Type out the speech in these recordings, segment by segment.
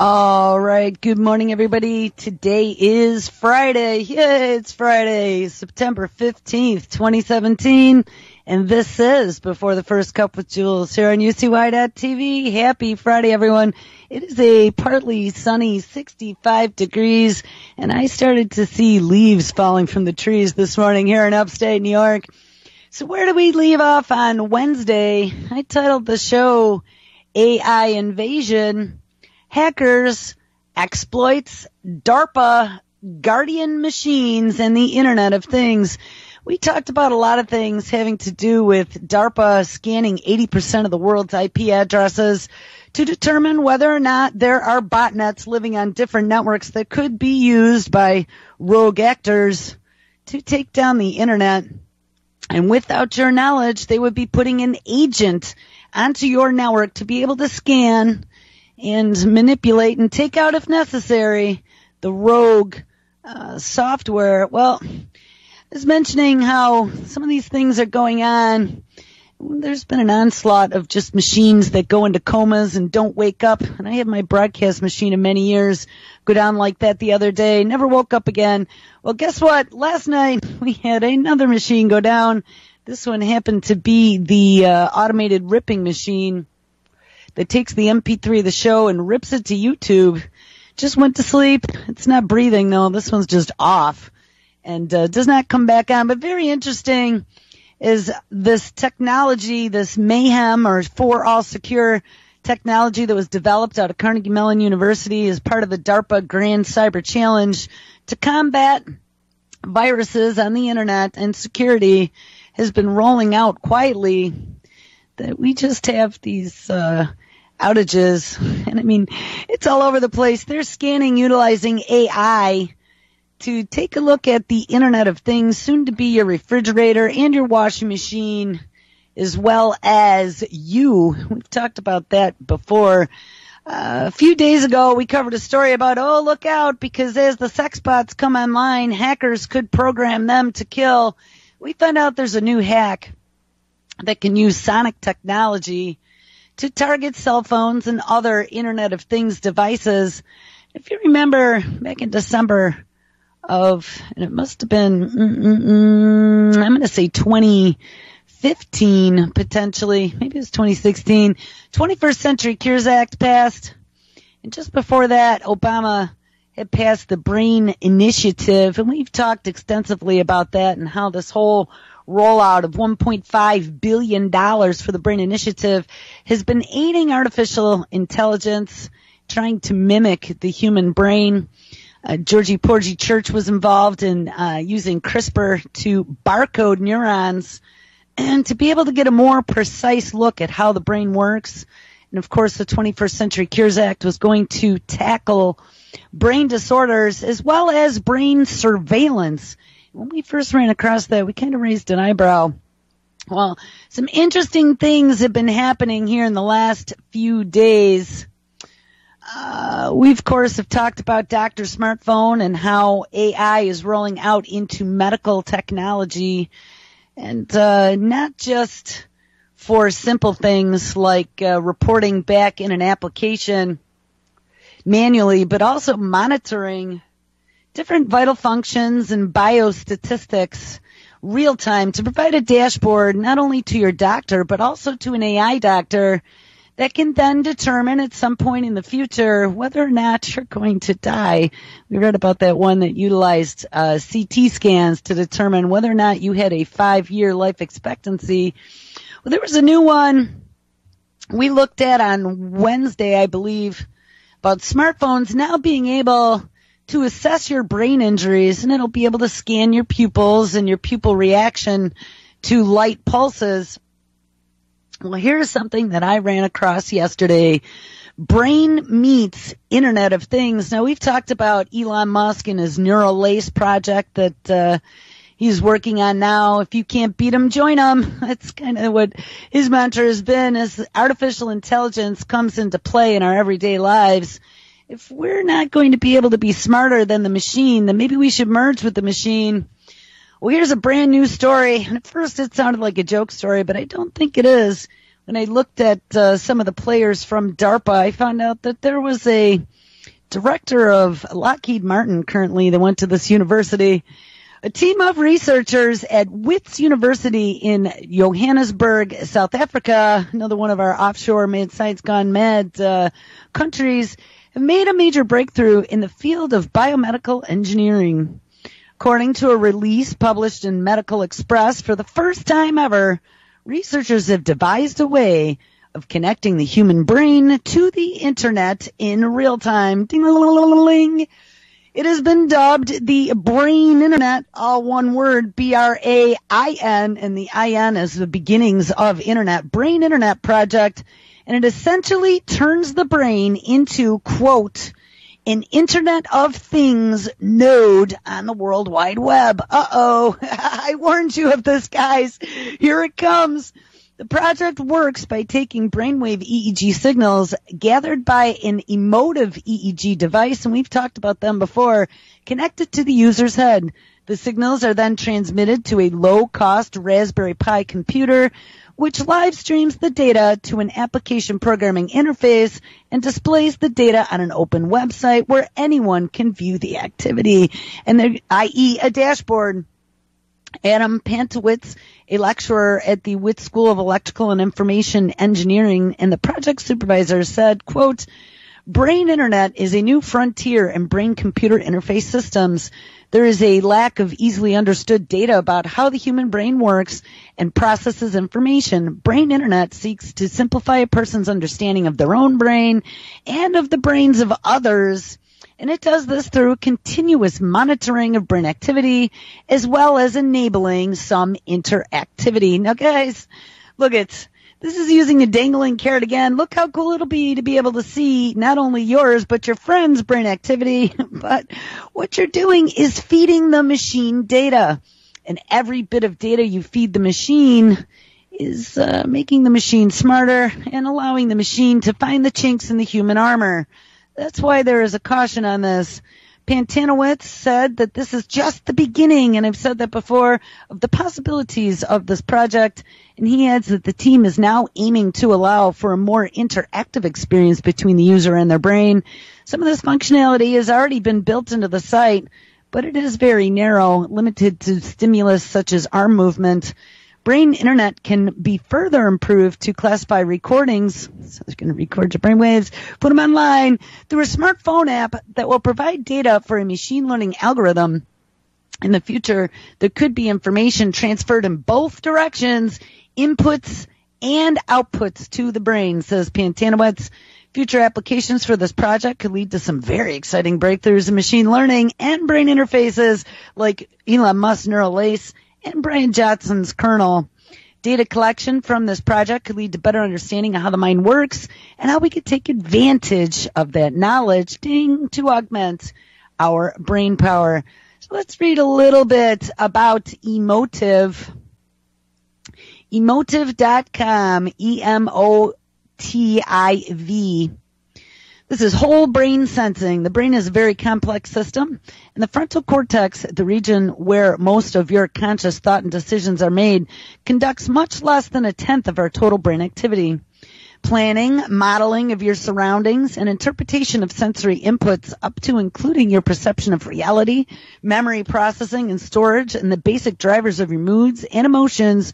All right. Good morning, everybody. Today is Friday. Yay, it's Friday, September 15th, 2017. And this is Before the First Cup with Jules here on UCY.TV. Happy Friday, everyone. It is a partly sunny 65 degrees, and I started to see leaves falling from the trees this morning here in upstate New York. So where did we leave off on Wednesday? I titled the show AI Invasion, Hackers, Exploits, DARPA, Guardian Machines, and the Internet of Things. We talked about a lot of things having to do with DARPA scanning 80% of the world's IP addresses to determine whether or not there are botnets living on different networks that could be used by rogue actors to take down the Internet. And without your knowledge, they would be putting an agent onto your network to be able to scan and manipulate and take out, if necessary, the rogue software. Well, I was mentioning how some of these things are going on. There's been an onslaught of just machines that go into comas and don't wake up. And I had my broadcast machine of many years go down like that the other day. Never woke up again. Well, guess what? Last night we had another machine go down. This one happened to be the automated ripping machine that takes the MP3 of the show and rips it to YouTube. Just went to sleep. It's not breathing, though. This one's just off and does not come back on. But very interesting is this technology, this mayhem or for all secure technology that was developed out of Carnegie Mellon University as part of the DARPA Grand Cyber Challenge to combat viruses on the Internet and security has been rolling out quietly. That we just have these outages, and I mean, it's all over the place. They're scanning utilizing AI to take a look at the Internet of Things, soon to be your refrigerator and your washing machine, as well as you. We've talked about that before. A few days ago, we covered a story about, oh, look out, because as the sex bots come online, hackers could program them to kill. We found out there's a new hack that can use sonic technology to target cell phones and other Internet of Things devices. If you remember, back in December of, and it must have been, I'm going to say 2015, potentially, maybe it was 2016, 21st Century Cures Act passed. And just before that, Obama had passed the Brain Initiative, and we've talked extensively about that and how this whole rollout of $1.5 billion for the Brain Initiative has been aiding artificial intelligence, trying to mimic the human brain. Georgie Porgy Church was involved in using CRISPR to barcode neurons and to be able to get a more precise look at how the brain works. And, of course, the 21st Century Cures Act was going to tackle brain disorders as well as brain surveillance. When we first ran across that, we kind of raised an eyebrow. Well, some interesting things have been happening here in the last few days. We, of course, have talked about Dr. Smartphone and how AI is rolling out into medical technology, and not just for simple things like reporting back in an application manually, but also monitoring different vital functions and biostatistics real time to provide a dashboard not only to your doctor but also to an AI doctor that can then determine at some point in the future whether or not you're going to die. We read about that one that utilized CT scans to determine whether or not you had a 5-year life expectancy. Well, there was a new one we looked at on Wednesday, I believe, about smartphones now being able to assess your brain injuries, and it'll be able to scan your pupils and your pupil reaction to light pulses. Well, here's something that I ran across yesterday. Brain meets Internet of Things. Now, we've talked about Elon Musk and his neural lace project that he's working on now. If you can't beat him, join him. That's kind of what his mantra has been as artificial intelligence comes into play in our everyday lives. If we're not going to be able to be smarter than the machine, then maybe we should merge with the machine. Well, here's a brand new story. And at first it sounded like a joke story, but I don't think it is. When I looked at some of the players from DARPA, I found out that there was a director of Lockheed Martin currently that went to this university. A team of researchers at Wits University in Johannesburg, South Africa, another one of our offshore mad-science gone mad countries, have made a major breakthrough in the field of biomedical engineering. According to a release published in Medical Express, for the first time ever, researchers have devised a way of connecting the human brain to the internet in real time. Ding-a-ling-a-ling-a-ling. It has been dubbed the Brain Internet, all one word, B-R-A-I-N, and the I-N is the beginnings of Internet, Brain Internet Project, and it essentially turns the brain into, quote, an Internet of Things node on the World Wide Web. Uh-oh, I warned you of this, guys. Here it comes. The project works by taking brainwave EEG signals gathered by an Emotiv EEG device, and we've talked about them before, connected to the user's head. The signals are then transmitted to a low-cost Raspberry Pi computer, which live streams the data to an application programming interface and displays the data on an open website where anyone can view the activity, and i.e. a dashboard. Adam Pantowitz, a lecturer at the Wits School of Electrical and Information Engineering and the project supervisor, said, quote, Brain Internet is a new frontier in brain-computer interface systems. There is a lack of easily understood data about how the human brain works and processes information. Brain Internet seeks to simplify a person's understanding of their own brain and of the brains of others. And it does this through continuous monitoring of brain activity as well as enabling some interactivity. Now, guys, look at this is using a dangling carrot again. Look how cool it'll be to be able to see not only yours but your friend's brain activity. But what you're doing is feeding the machine data. And every bit of data you feed the machine is making the machine smarter and allowing the machine to find the chinks in the human armor. That's why there is a caution on this. Pantanowitz said that this is just the beginning, and I've said that before, of the possibilities of this project. And he adds that the team is now aiming to allow for a more interactive experience between the user and their brain. Some of this functionality has already been built into the site, but it is very narrow, limited to stimulus such as arm movement. Brain Internet can be further improved to classify recordings, so it's going to record your brainwaves, put them online through a smartphone app that will provide data for a machine learning algorithm. In the future, there could be information transferred in both directions, inputs and outputs to the brain, says Pantanowitz. Future applications for this project could lead to some very exciting breakthroughs in machine learning and brain interfaces like Elon Musk's neural lace and Brian Johnson's kernel. Data collection from this project could lead to better understanding of how the mind works and how we could take advantage of that knowledge, to augment our brain power. So let's read a little bit about Emotiv. Emotiv.com, E-M-O-T-I-V. This is whole brain sensing. The brain is a very complex system, and the frontal cortex, the region where most of your conscious thought and decisions are made, conducts much less than a tenth of our total brain activity. Planning, modeling of your surroundings, and interpretation of sensory inputs up to including your perception of reality, memory processing and storage, and the basic drivers of your moods and emotions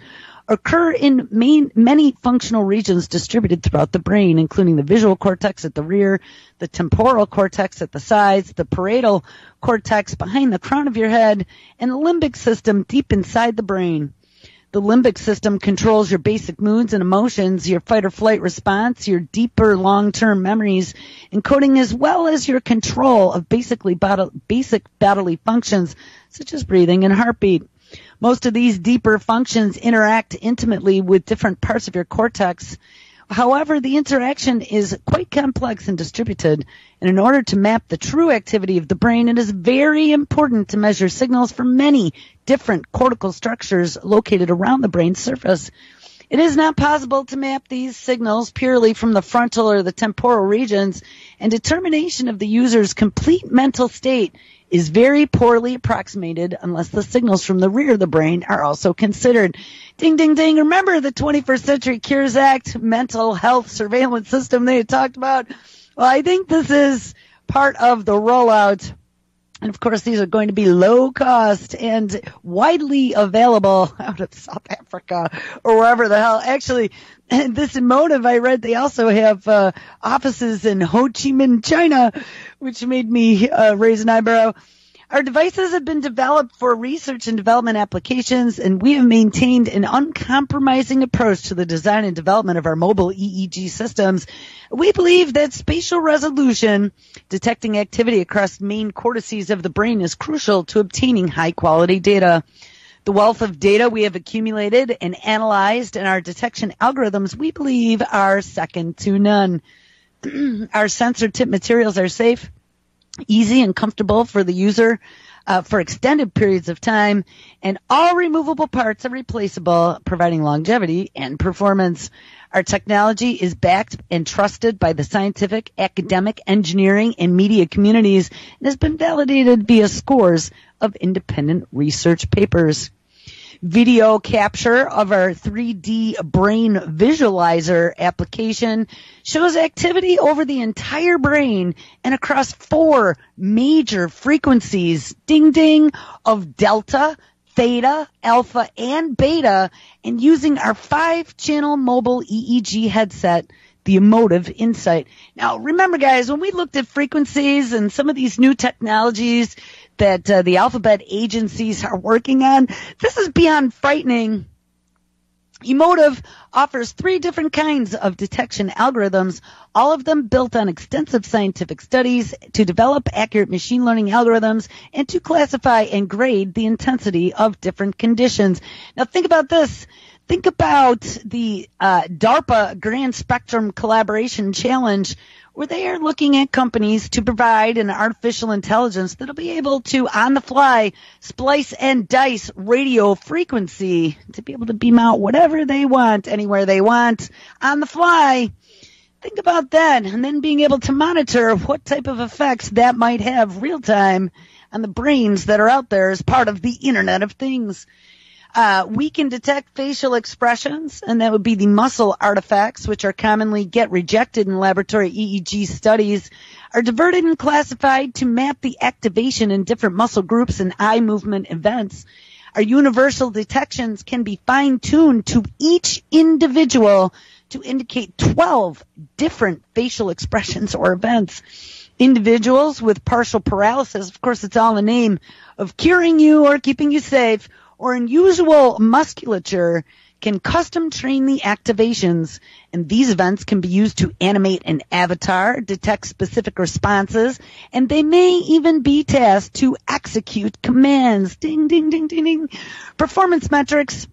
occur in many functional regions distributed throughout the brain, including the visual cortex at the rear, the temporal cortex at the sides, the parietal cortex behind the crown of your head, and the limbic system deep inside the brain. The limbic system controls your basic moods and emotions, your fight or flight response, your deeper long-term memories, encoding as well as your control of basic bodily functions such as breathing and heartbeat. Most of these deeper functions interact intimately with different parts of your cortex. However, the interaction is quite complex and distributed, and in order to map the true activity of the brain, it is very important to measure signals from many different cortical structures located around the brain's surface. It is not possible to map these signals purely from the frontal or the temporal regions, and determination of the user's complete mental state is very poorly approximated unless the signals from the rear of the brain are also considered. Ding, ding, ding. Remember the 21st Century Cures Act mental health surveillance system they had talked about? Well, I think this is part of the rollout. And of course, these are going to be low cost and widely available out of South Africa or wherever the hell. Actually, this Emotiv, I read they also have offices in Ho Chi Minh, China, which made me raise an eyebrow. Our devices have been developed for research and development applications, and we have maintained an uncompromising approach to the design and development of our mobile EEG systems. We believe that spatial resolution, detecting activity across main cortices of the brain, is crucial to obtaining high-quality data. The wealth of data we have accumulated and analyzed in our detection algorithms, we believe, are second to none. Our sensor tip materials are safe, easy and comfortable for the user for extended periods of time, and all removable parts are replaceable, providing longevity and performance. Our technology is backed and trusted by the scientific, academic, engineering, and media communities and has been validated via scores of independent research papers. Video capture of our 3D brain visualizer application shows activity over the entire brain and across 4 major frequencies, ding ding, of delta, theta, alpha, and beta, and using our 5-channel mobile EEG headset, the Emotiv Insight. Now, remember, guys, when we looked at frequencies and some of these new technologies that the alphabet agencies are working on, this is beyond frightening. Emotiv offers 3 different kinds of detection algorithms, all of them built on extensive scientific studies to develop accurate machine learning algorithms and to classify and grade the intensity of different conditions. Now think about this. Think about the DARPA Grand Spectrum Collaboration Challenge, where they are looking at companies to provide an artificial intelligence that'll be able to, on the fly, splice and dice radio frequency to be able to beam out whatever they want, anywhere they want, on the fly. Think about that, and then being able to monitor what type of effects that might have real time on the brains that are out there as part of the Internet of Things. We can detect facial expressions, and that would be the muscle artifacts, which are commonly get rejected in laboratory EEG studies, are diverted and classified to map the activation in different muscle groups and eye movement events. Our universal detections can be fine-tuned to each individual to indicate 12 different facial expressions or events. Individuals with partial paralysis, of course, it's all in the name of curing you or keeping you safe, or unusual musculature, can custom train the activations, and these events can be used to animate an avatar, detect specific responses, and they may even be tasked to execute commands. Ding, ding, ding, ding, ding. Performance metrics.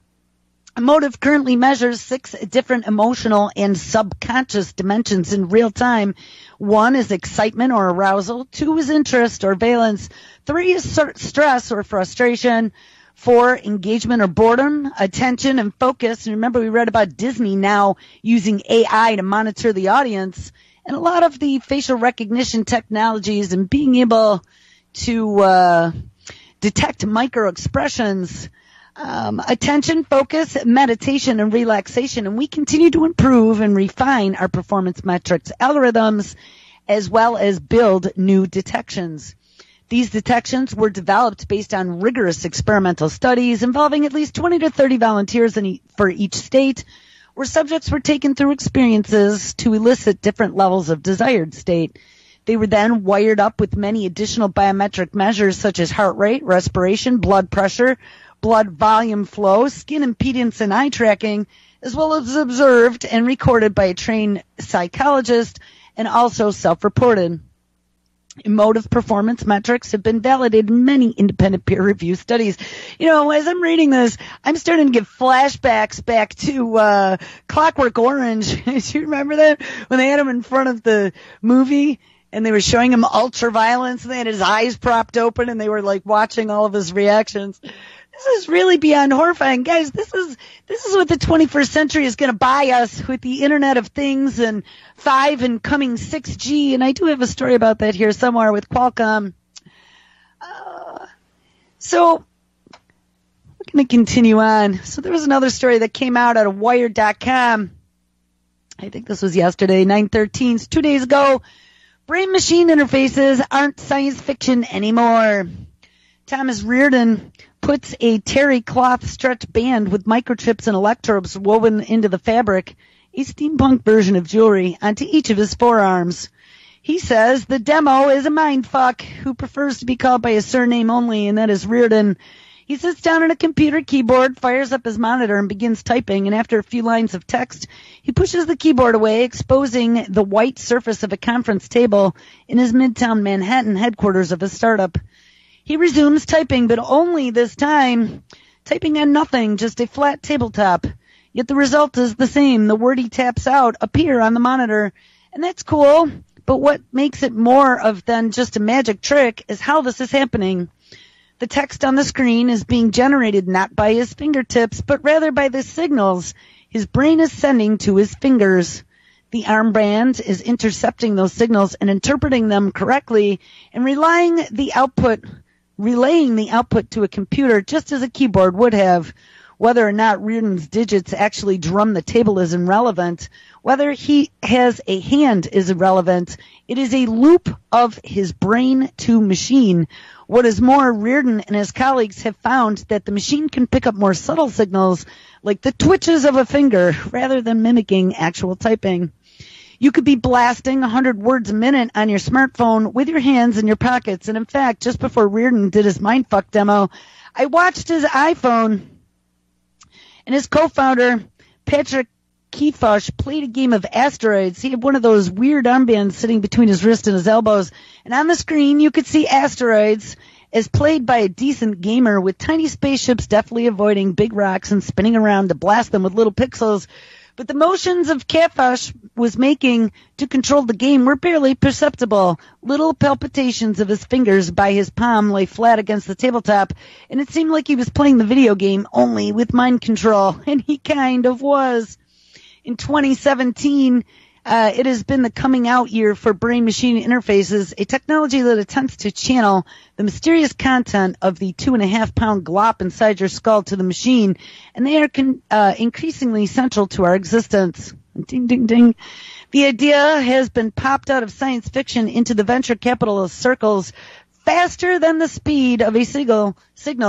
Emotiv currently measures 6 different emotional and subconscious dimensions in real time. 1 is excitement or arousal. 2 is interest or valence. 3 is stress or frustration. 4, engagement or boredom, attention and focus. And remember, we read about Disney now using AI to monitor the audience. And a lot of the facial recognition technologies and being able to detect micro expressions, attention, focus, meditation, and relaxation. And we continue to improve and refine our performance metrics algorithms as well as build new detections. These detections were developed based on rigorous experimental studies involving at least 20 to 30 volunteers for each state, where subjects were taken through experiences to elicit different levels of desired state. They were then wired up with many additional biometric measures such as heart rate, respiration, blood pressure, blood volume flow, skin impedance, and eye tracking, as well as observed and recorded by a trained psychologist and also self-reported. Emotiv performance metrics have been validated in many independent peer-reviewed studies. You know, as I'm reading this, I'm starting to get flashbacks back to Clockwork Orange. Do you remember that? When they had him in front of the movie and they were showing him ultraviolence and they had his eyes propped open and they were like watching all of his reactions. This is really beyond horrifying. Guys, this is what the 21st century is going to buy us with the Internet of Things and 5 and coming 6G. And I do have a story about that here somewhere with Qualcomm. So we're going to continue on. So there was another story that came out of Wired.com. I think this was yesterday, 9/13, 2 days ago. Brain-machine interfaces aren't science fiction anymore. Thomas Reardon puts a terry cloth stretch band with microchips and electrodes woven into the fabric, a steampunk version of jewelry, onto each of his forearms. He says the demo is a mindfuck who prefers to be called by his surname only, and that is Reardon. He sits down at a computer keyboard, fires up his monitor, and begins typing, and after a few lines of text, he pushes the keyboard away, exposing the white surface of a conference table in his Midtown Manhattan headquarters of a startup. He resumes typing, but only this time, typing on nothing, just a flat tabletop. Yet the result is the same. The word he taps out appear on the monitor, and that's cool, but what makes it more of than just a magic trick is how this is happening. The text on the screen is being generated not by his fingertips, but rather by the signals his brain is sending to his fingers. The armband is intercepting those signals and interpreting them correctly and relaying the output to a computer just as a keyboard would have. Whether or not Reardon's digits actually drum the table is irrelevant. Whether he has a hand is irrelevant. It is a loop of his brain to machine. What is more, Reardon and his colleagues have found that the machine can pick up more subtle signals, like the twitches of a finger, rather than mimicking actual typing. You could be blasting 100 words a minute on your smartphone with your hands in your pockets. And in fact, just before Reardon did his mindfuck demo, I watched his iPhone, and his co-founder, Patrick Keefush, played a game of asteroids. He had one of those weird armbands sitting between his wrist and his elbows. And on the screen, you could see asteroids as played by a decent gamer, with tiny spaceships deftly avoiding big rocks and spinning around to blast them with little pixels. But the motions of Keefush was making to control the game were barely perceptible. Little palpitations of his fingers by his palm lay flat against the tabletop, and it seemed like he was playing the video game only with mind control, and he kind of was. In 2017, it has been the coming out year for brain-machine interfaces, a technology that attempts to channel the mysterious content of the 2.5-pound glop inside your skull to the machine, and they are increasingly central to our existence. Ding, ding, ding. The idea has been popped out of science fiction into the venture capitalist circles faster than the speed of a signal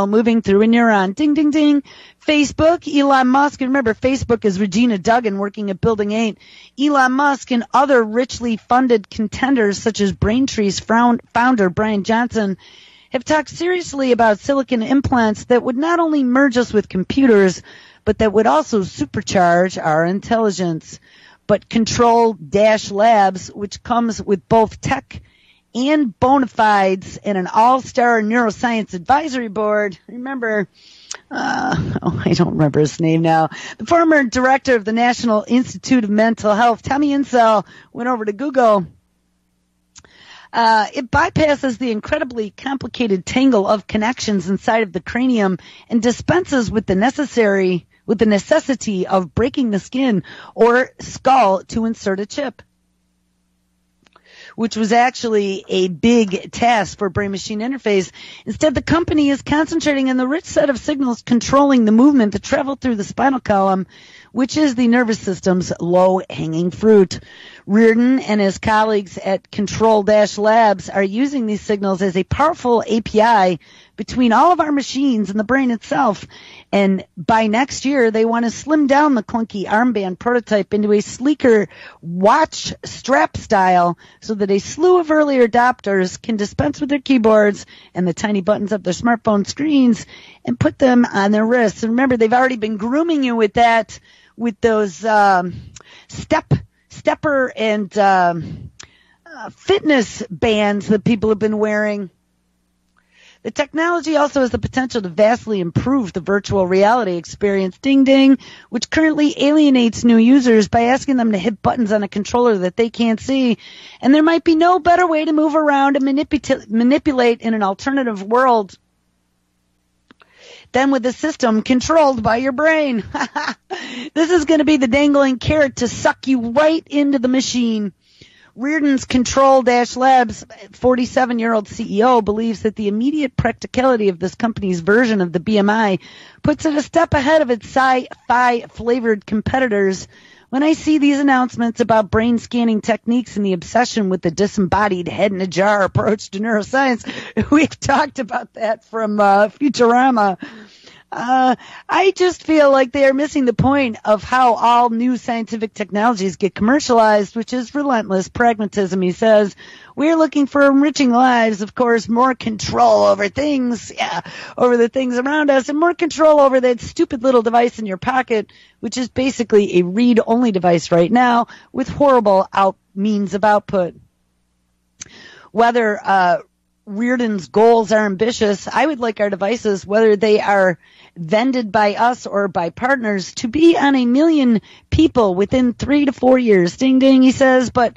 moving through a neuron. Ding, ding, ding. Facebook, Elon Musk, and remember, Facebook is Regina Duggan working at Building 8. Elon Musk and other richly funded contenders, such as Braintree's founder, Brian Johnson, have talked seriously about silicon implants that would not only merge us with computers, but that would also supercharge our intelligence. But Control-Labs, which comes with both tech and bona fides and an all-star neuroscience advisory board. Remember, I don't remember his name now. The former director of the National Institute of Mental Health, Tommy Insel, went over to Google. It bypasses the incredibly complicated tangle of connections inside of the cranium and dispenses with the necessity of breaking the skin or skull to insert a chip, which was actually a big task for brain-machine interface. Instead, the company is concentrating on the rich set of signals controlling the movement that travel through the spinal column, which is the nervous system's low-hanging fruit. Reardon and his colleagues at Control-Labs are using these signals as a powerful API between all of our machines and the brain itself. And by next year, they want to slim down the clunky armband prototype into a sleeker watch strap style so that a slew of early adopters can dispense with their keyboards and the tiny buttons of their smartphone screens and put them on their wrists. And remember, they've already been grooming you with that, with those stepper and fitness bands that people have been wearing. The technology also has the potential to vastly improve the virtual reality experience, ding ding, which currently alienates new users by asking them to hit buttons on a controller that they can't see. And there might be no better way to move around and manipulate in an alternative world than with a system controlled by your brain. This is going to be the dangling carrot to suck you right into the machine. Reardon's Control-Labs 47-year-old CEO believes that the immediate practicality of this company's version of the BMI puts it a step ahead of its sci-fi flavored competitors, When I see these announcements about brain scanning techniques and the obsession with the disembodied head-in-a-jar approach to neuroscience, we've talked about that from Futurama. I just feel like they are missing the point of how all new scientific technologies get commercialized, which is relentless pragmatism. He says, we're looking for enriching lives, of course, more control over things, over the things around us, and more control over that stupid little device in your pocket, which is basically a read-only device right now with horrible means of output. Whether Reardon's goals are ambitious, I would like our devices, whether they are vended by us or by partners, to be on 1 million people within 3 to 4 years. Ding, ding, he says, but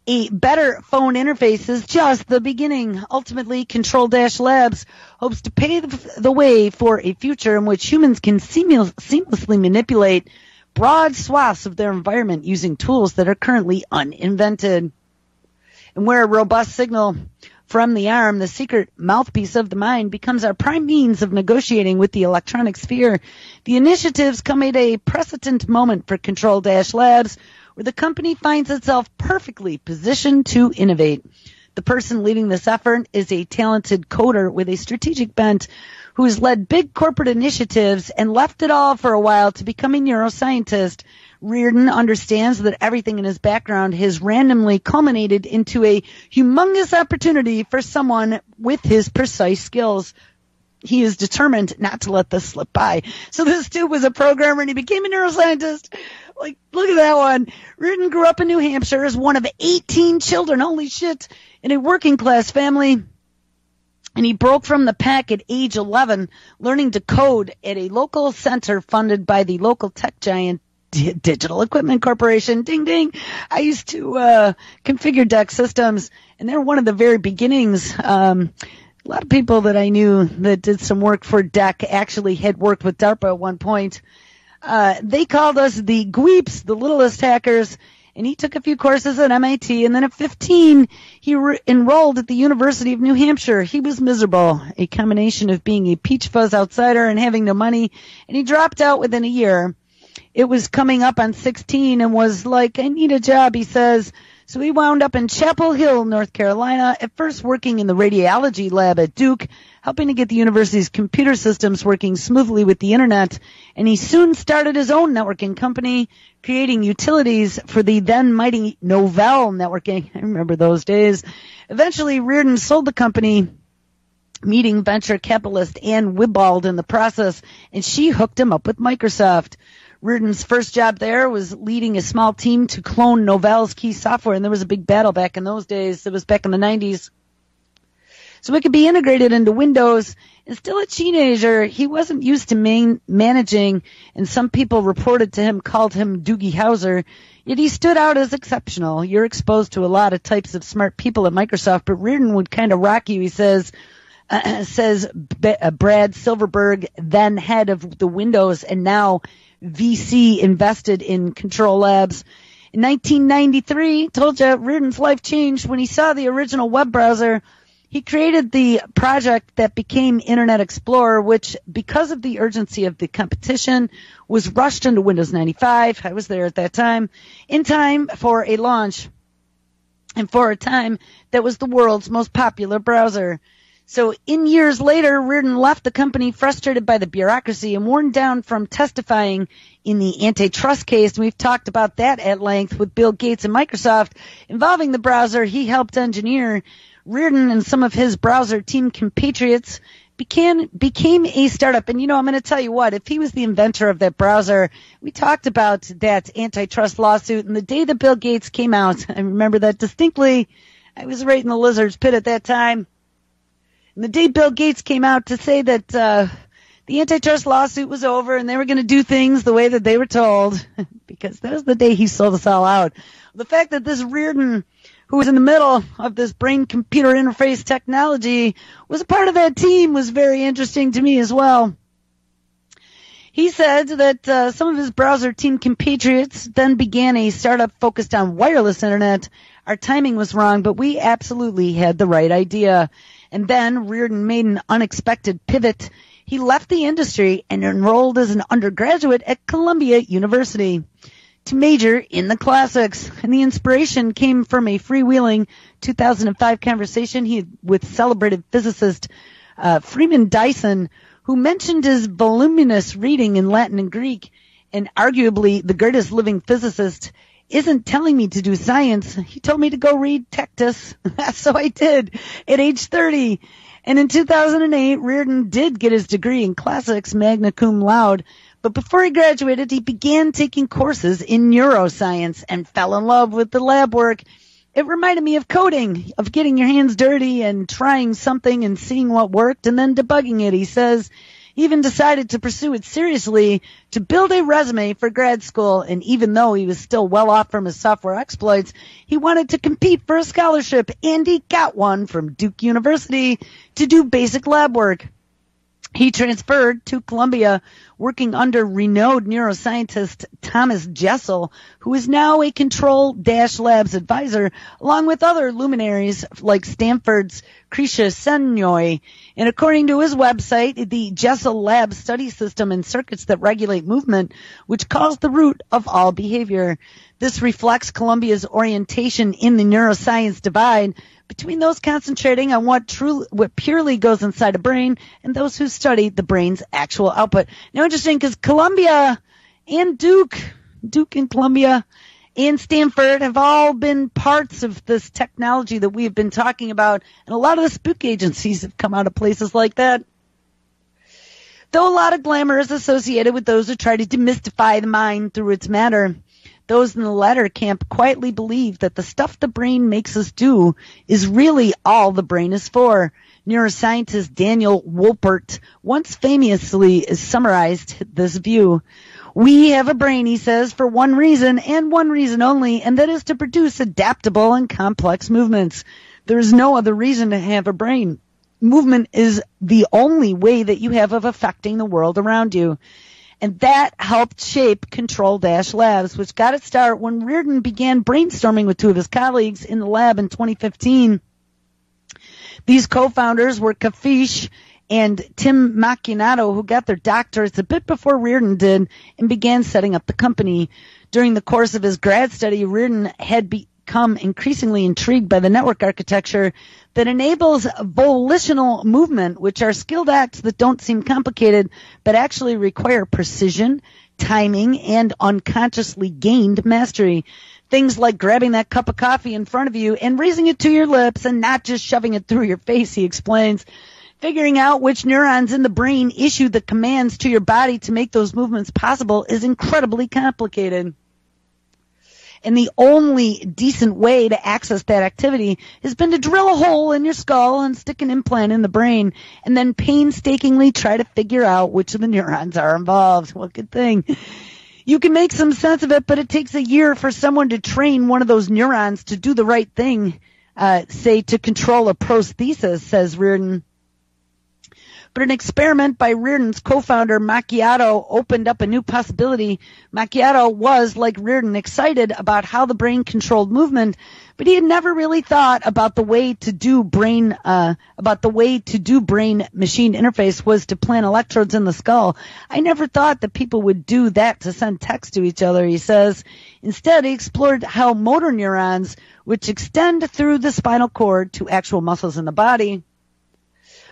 a better phone interface is just the beginning. Ultimately, Control-Labs hopes to pave the way for a future in which humans can seamlessly manipulate broad swaths of their environment using tools that are currently uninvented. And where a robust signal from the arm, the secret mouthpiece of the mind, becomes our prime means of negotiating with the electronic sphere. The initiatives come at a precedent moment for Control-Labs, where the company finds itself perfectly positioned to innovate. The person leading this effort is a talented coder with a strategic bent who has led big corporate initiatives and left it all for a while to become a neuroscientist. Reardon understands that everything in his background has randomly culminated into a humongous opportunity for someone with his precise skills. He is determined not to let this slip by. So this dude was a programmer and he became a neuroscientist. Like, look at that one. Reardon grew up in New Hampshire as one of 18 children, holy shit, in a working class family. And he broke from the pack at age 11, learning to code at a local center funded by the local tech giant Digital Equipment Corporation. Ding, ding. I used to configure DEC systems, and they're one of the very beginnings. A lot of people that I knew that did some work for DEC actually had worked with DARPA at one point. They called us the Gweeps, the littlest hackers, and he took a few courses at MIT, and then at 15, he enrolled at the University of New Hampshire. He was miserable, a combination of being a peach fuzz outsider and having no money, and he dropped out within a year. It was coming up on 16 and was like, I need a job, he says. So he wound up in Chapel Hill, North Carolina, at first working in the radiology lab at Duke, helping to get the university's computer systems working smoothly with the internet. And he soon started his own networking company, creating utilities for the then mighty Novell networking. I remember those days. Eventually, Reardon sold the company, meeting venture capitalist Ann Wibbald in the process, and she hooked him up with Microsoft. Reardon's first job there was leading a small team to clone Novell's key software, and there was a big battle back in those days. It was back in the 90s. So it could be integrated into Windows. And still a teenager, he wasn't used to managing, and some people reported to him, called him Doogie Howser. Yet he stood out as exceptional. You're exposed to a lot of types of smart people at Microsoft, but Reardon would kind of rock you, he says. Brad Silverberg, then head of the Windows and now VC invested in Control-Labs. In 1993, told you, Reardon's life changed when he saw the original web browser. He created the project that became Internet Explorer, which, because of the urgency of the competition, was rushed into Windows 95. I was there at that time, in time for a launch, and for a time that was the world's most popular browser. So in years later, Reardon left the company frustrated by the bureaucracy and worn down from testifying in the antitrust case. And we've talked about that at length with Bill Gates and Microsoft involving the browser he helped engineer. Reardon and some of his browser team compatriots became a startup. And, you know, I'm going to tell you what, if he was the inventor of that browser, we talked about that antitrust lawsuit. And the day that Bill Gates came out, I remember that distinctly. I was right in the lizard's pit at that time. And the day Bill Gates came out to say that the antitrust lawsuit was over and they were going to do things the way that they were told, because that was the day he sold us all out. The fact that this Reardon, who was in the middle of this brain-computer interface technology, was a part of that team was very interesting to me as well. He said that some of his browser team compatriots then began a startup focused on wireless internet. Our timing was wrong, but we absolutely had the right idea. And then Reardon made an unexpected pivot. He left the industry and enrolled as an undergraduate at Columbia University. to major in the classics. And the inspiration came from a freewheeling 2005 conversation he had with celebrated physicist Freeman Dyson, who mentioned his voluminous reading in Latin and Greek, and arguably the greatest living physicist isn't telling me to do science. He told me to go read Tectus. So I did at age 30. And in 2008, Reardon did get his degree in classics, magna cum laude. But before he graduated, he began taking courses in neuroscience and fell in love with the lab work. It reminded me of coding, of getting your hands dirty and trying something and seeing what worked and then debugging it. He says he even decided to pursue it seriously to build a resume for grad school. And even though he was still well off from his software exploits, he wanted to compete for a scholarship, and he got one from Duke University to do basic lab work. He transferred to Columbia, working under renowned neuroscientist Thomas Jessel, who is now a Control-Labs advisor, along with other luminaries like Stanford's Krisha Sennoy. And according to his website, the Jessel Lab studies system and circuits that regulate movement, which cause the root of all behavior. This reflects Columbia's orientation in the neuroscience divide between those concentrating on what purely goes inside a brain and those who study the brain's actual output. Now, interesting, because Columbia and Duke and Columbia and Stanford have all been parts of this technology that we have been talking about, and a lot of the spook agencies have come out of places like that. Though a lot of glamour is associated with those who try to demystify the mind through its matter, those in the latter camp quietly believe that the stuff the brain makes us do is really all the brain is for. Neuroscientist Daniel Wolpert once famously summarized this view. We have a brain, he says, for one reason and one reason only, and that is to produce adaptable and complex movements. There is no other reason to have a brain. Movement is the only way that you have of affecting the world around you. And that helped shape Control-Labs, which got its start when Reardon began brainstorming with two of his colleagues in the lab in 2015. These co-founders were Kafish and Tim Macchinato, who got their doctorates a bit before Reardon did and began setting up the company. During the course of his grad study, Reardon had become increasingly intrigued by the network architecture that enables volitional movement, which are skilled acts that don't seem complicated, but actually require precision, timing, and unconsciously gained mastery. Things like grabbing that cup of coffee in front of you and raising it to your lips and not just shoving it through your face, he explains. Figuring out which neurons in the brain issue the commands to your body to make those movements possible is incredibly complicated. And the only decent way to access that activity has been to drill a hole in your skull and stick an implant in the brain and then painstakingly try to figure out which of the neurons are involved. What good thing. You can make some sense of it, but it takes a year for someone to train one of those neurons to do the right thing, say to control a prosthesis, says Reardon. But an experiment by Reardon's co-founder Macchiato opened up a new possibility. Macchiato was, like Reardon, excited about how the brain controlled movement, but he had never really thought about the way to do brain machine interface was to plant electrodes in the skull. I never thought that people would do that to send text to each other, he says. Instead, he explored how motor neurons, which extend through the spinal cord to actual muscles in the body,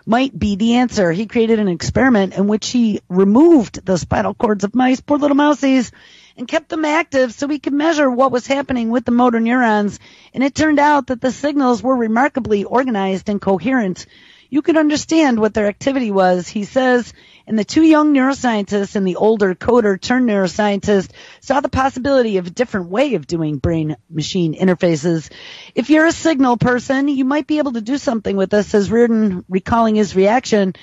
might be the answer. He created an experiment in which he removed the spinal cords of mice, poor little mousies, and kept them active so he could measure what was happening with the motor neurons. And it turned out that the signals were remarkably organized and coherent. You could understand what their activity was, he says, and the two young neuroscientists and the older coder turned neuroscientist saw the possibility of a different way of doing brain-machine interfaces. If you're a signal person, you might be able to do something with this, says Reardon, recalling his reaction.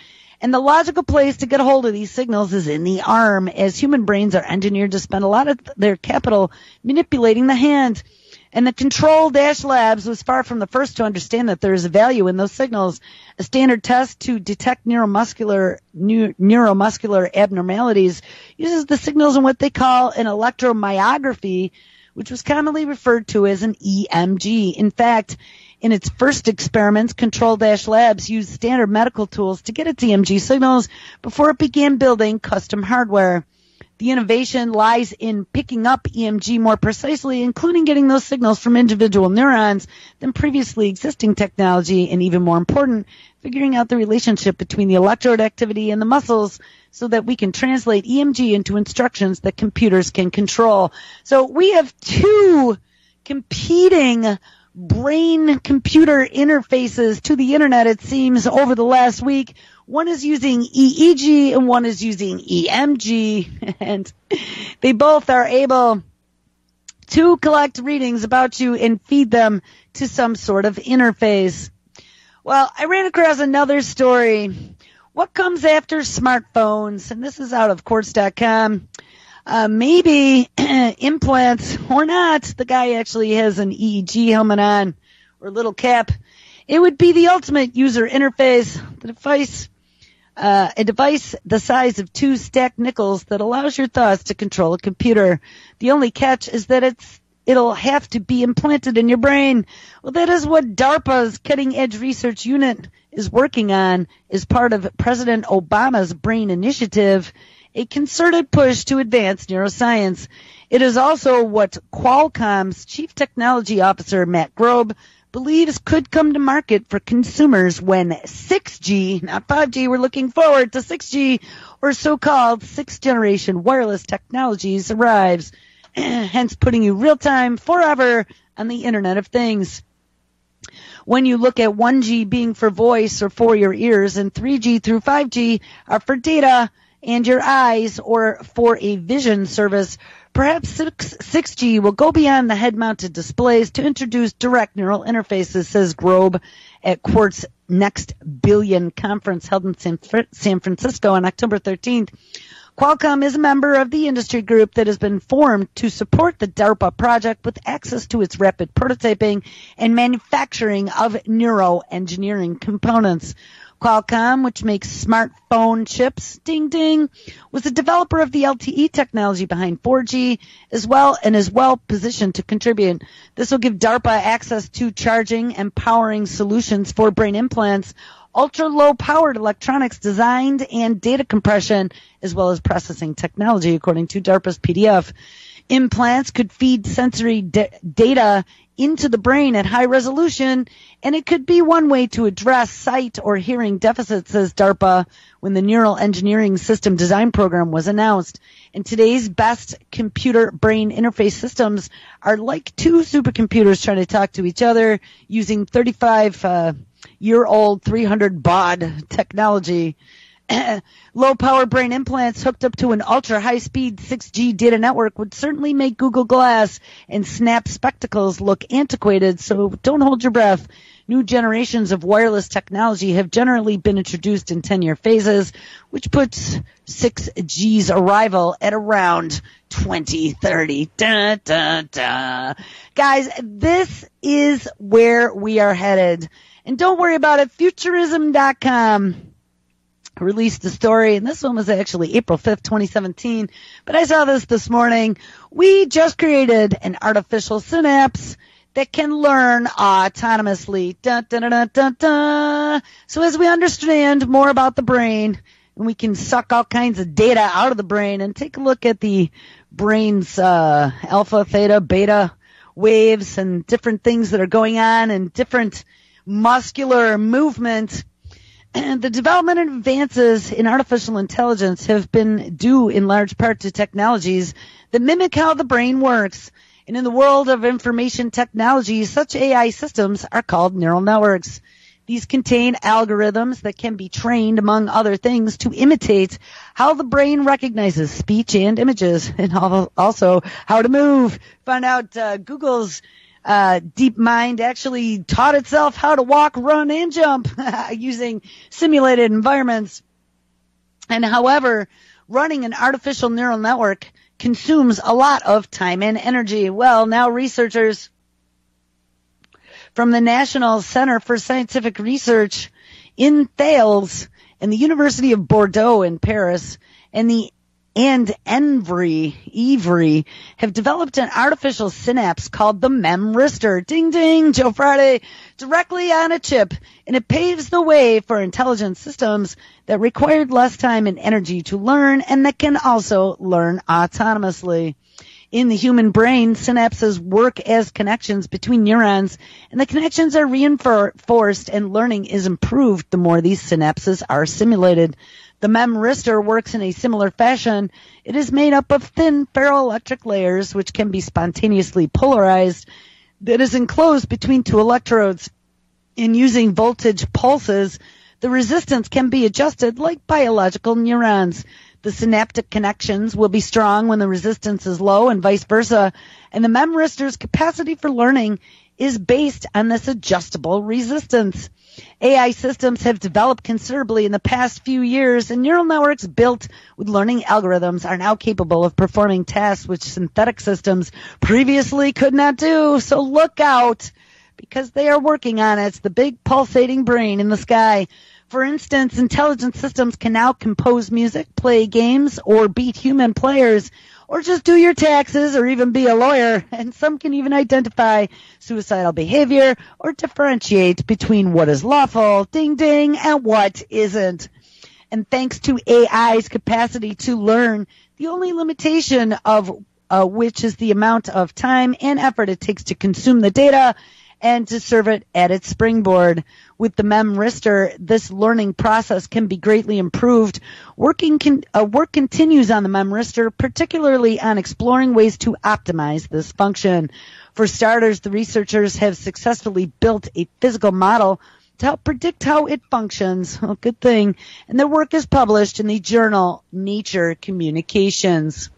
And the logical place to get a hold of these signals is in the arm, as human brains are engineered to spend a lot of their capital manipulating the hand. And the Control-Labs was far from the first to understand that there is a value in those signals. A standard test to detect neuromuscular abnormalities uses the signals in what they call an electromyography, which was commonly referred to as an EMG. In fact, in its first experiments, Control-Labs used standard medical tools to get its EMG signals before it began building custom hardware. The innovation lies in picking up EMG more precisely, including getting those signals from individual neurons than previously existing technology, and even more important, figuring out the relationship between the electrode activity and the muscles so that we can translate EMG into instructions that computers can control. So we have two competing brain-computer interfaces to the internet, it seems, over the last week. One is using EEG and one is using EMG, and they both are able to collect readings about you and feed them to some sort of interface. Well, I ran across another story. What comes after smartphones? And this is out of Quartz.com. Maybe implants or not. The guy actually has an EEG helmet on or little cap. It would be the ultimate user interface. A device the size of 2 stacked nickels that allows your thoughts to control a computer. The only catch is that it'll have to be implanted in your brain. Well, that is what DARPA's cutting edge research unit is working on as part of President Obama's Brain Initiative, a concerted push to advance neuroscience. It is also what Qualcomm's Chief Technology Officer, Matt Grobe, believes could come to market for consumers when 6G, not 5G, we're looking forward to 6G, or so-called 6th generation wireless technologies arrives, hence putting you real-time, forever, on the Internet of Things. When you look at 1G being for voice or for your ears, and 3G through 5G are for data and your eyes or for a vision service, perhaps 6G will go beyond the head-mounted displays to introduce direct neural interfaces, says Grobe at Quartz Next Billion conference held in San Francisco on October 13th. Qualcomm is a member of the industry group that has been formed to support the DARPA project with access to its rapid prototyping and manufacturing of neuroengineering components. Qualcomm, which makes smartphone chips, ding ding, was a developer of the LTE technology behind 4G as well and is well positioned to contribute. This will give DARPA access to charging and powering solutions for brain implants, ultra-low powered electronics designed, and data compression, as well as processing technology, according to DARPA's PDF. Implants could feed sensory data into the brain at high resolution, and it could be one way to address sight or hearing deficits, says DARPA, when the Neural Engineering System Design Program was announced. And today's best computer brain interface systems are like 2 supercomputers trying to talk to each other using 35-year-old 300 baud technology. Low-power brain implants hooked up to an ultra-high-speed 6G data network would certainly make Google Glass and Snap spectacles look antiquated, so don't hold your breath. New generations of wireless technology have generally been introduced in 10-year phases, which puts 6G's arrival at around 2030. Da, da, da. Guys, this is where we are headed. And don't worry about it, Futurism.com released a story, and this one was actually April 5th, 2017, but I saw this morning. We just created an artificial synapse that can learn autonomously. Dun, dun, dun, dun, dun, dun. So as we understand more about the brain, and we can suck all kinds of data out of the brain and take a look at the brain's alpha, theta, beta waves and different things that are going on and different muscular movement. And the development and advances in artificial intelligence have been due in large part to technologies that mimic how the brain works. And in the world of information technology, such AI systems are called neural networks. These contain algorithms that can be trained, among other things, to imitate how the brain recognizes speech and images, and also how to move. Found out Google's DeepMind actually taught itself how to walk, run, and jump using simulated environments. And however, running an artificial neural network consumes a lot of time and energy. Well, now researchers from the National Center for Scientific Research in Thales and the University of Bordeaux in Paris and Evry have developed an artificial synapse called the Memristor. Ding, ding, Joe Friday. directly on a chip, and it paves the way for intelligent systems that required less time and energy to learn and that can also learn autonomously. In the human brain, synapses work as connections between neurons, and the connections are reinforced and learning is improved the more these synapses are simulated. The memristor works in a similar fashion. It is made up of thin ferroelectric layers which can be spontaneously polarized that is enclosed between two electrodes. In using voltage pulses, the resistance can be adjusted like biological neurons. The synaptic connections will be strong when the resistance is low and vice versa, and the memristor's capacity for learning is based on this adjustable resistance. AI systems have developed considerably in the past few years, and neural networks built with learning algorithms are now capable of performing tasks which synthetic systems previously could not do. So look out, because they are working on it. It's the big pulsating brain in the sky. For instance, intelligent systems can now compose music, play games, or beat human players, or just do your taxes, or even be a lawyer. And some can even identify suicidal behavior or differentiate between what is lawful, ding ding, and what isn't. And thanks to AI's capacity to learn, the only limitation of which is the amount of time and effort it takes to consume the data and to serve it at its springboard. With the memristor, this learning process can be greatly improved. Work continues on the memristor, particularly on exploring ways to optimize this function. For starters, the researchers have successfully built a physical model to help predict how it functions. Well, good thing. And their work is published in the journal Nature Communications.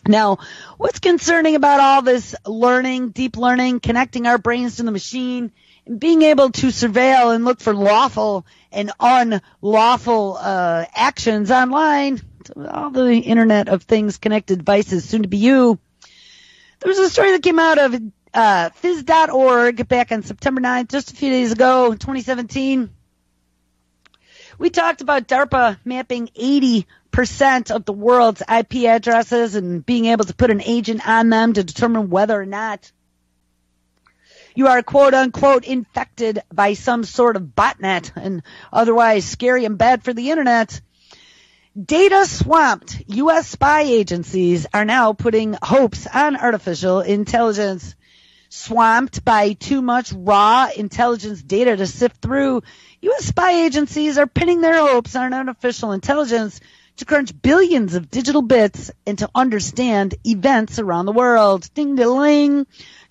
Now, what's concerning about all this learning, deep learning, connecting our brains to the machine, and being able to surveil and look for lawful and unlawful actions online, all the Internet of Things connected devices, soon to be you. There was a story that came out of phys.org back on September 9th, just a few days ago, 2017. We talked about DARPA mapping 80% of the world's IP addresses and being able to put an agent on them to determine whether or not you are quote-unquote infected by some sort of botnet and otherwise scary and bad for the Internet. Data-swamped U.S. spy agencies are now putting hopes on artificial intelligence. Swamped by too much raw intelligence data to sift through, U.S. spy agencies are pinning their hopes on artificial intelligence to crunch billions of digital bits and to understand events around the world. Ding-a-ling.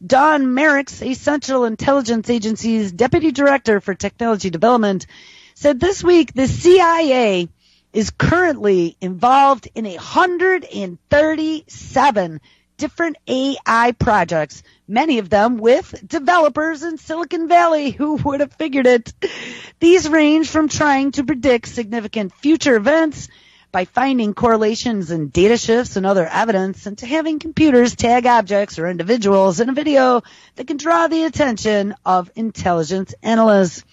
Don Merrick's, a Central Intelligence Agency's Deputy Director for Technology Development, said this week the CIA is currently involved in 137 different AI projects, many of them with developers in Silicon Valley. Who would have figured it? These range from trying to predict significant future events by finding correlations in data shifts and other evidence, and to having computers tag objects or individuals in a video that can draw the attention of intelligence analysts.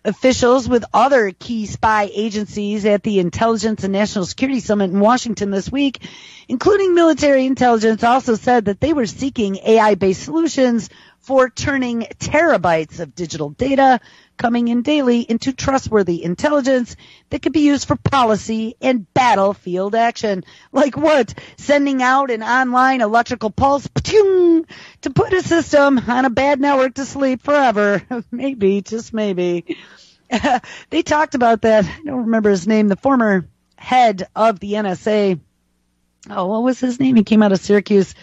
Officials with other key spy agencies at the Intelligence and National Security Summit in Washington this week, including military intelligence, also said that they were seeking AI-based solutions for turning terabytes of digital data coming in daily into trustworthy intelligence that could be used for policy and battlefield action. Like what? Sending out an online electrical pulse to put a system on a bad network to sleep forever. Maybe, just maybe. They talked about that. I don't remember his name. The former head of the NSA. Oh, what was his name? He came out of Syracuse.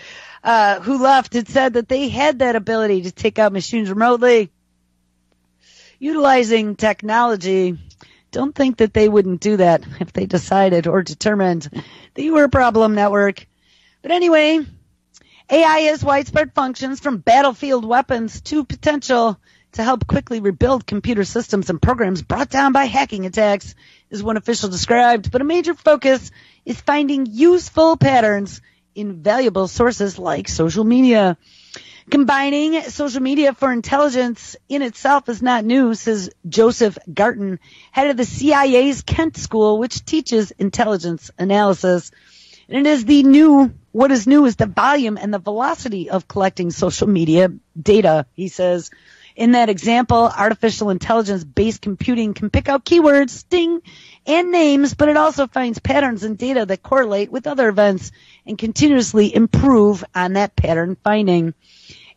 Who left, had said that they had that ability to take out machines remotely, utilizing technology. Don't think that they wouldn't do that if they decided or determined that you were a problem network. But anyway, AI has widespread functions from battlefield weapons to potential to help quickly rebuild computer systems and programs brought down by hacking attacks, is one official described. But a major focus is finding useful patterns in valuable sources like social media. Combining social media for intelligence in itself is not new, says Joseph Garton, head of the CIA's Kent School, which teaches intelligence analysis. And what is new is the volume and the velocity of collecting social media data, he says. In that example, artificial intelligence-based computing can pick out keywords, ding, and names, but it also finds patterns in data that correlate with other events and continuously improve on that pattern finding.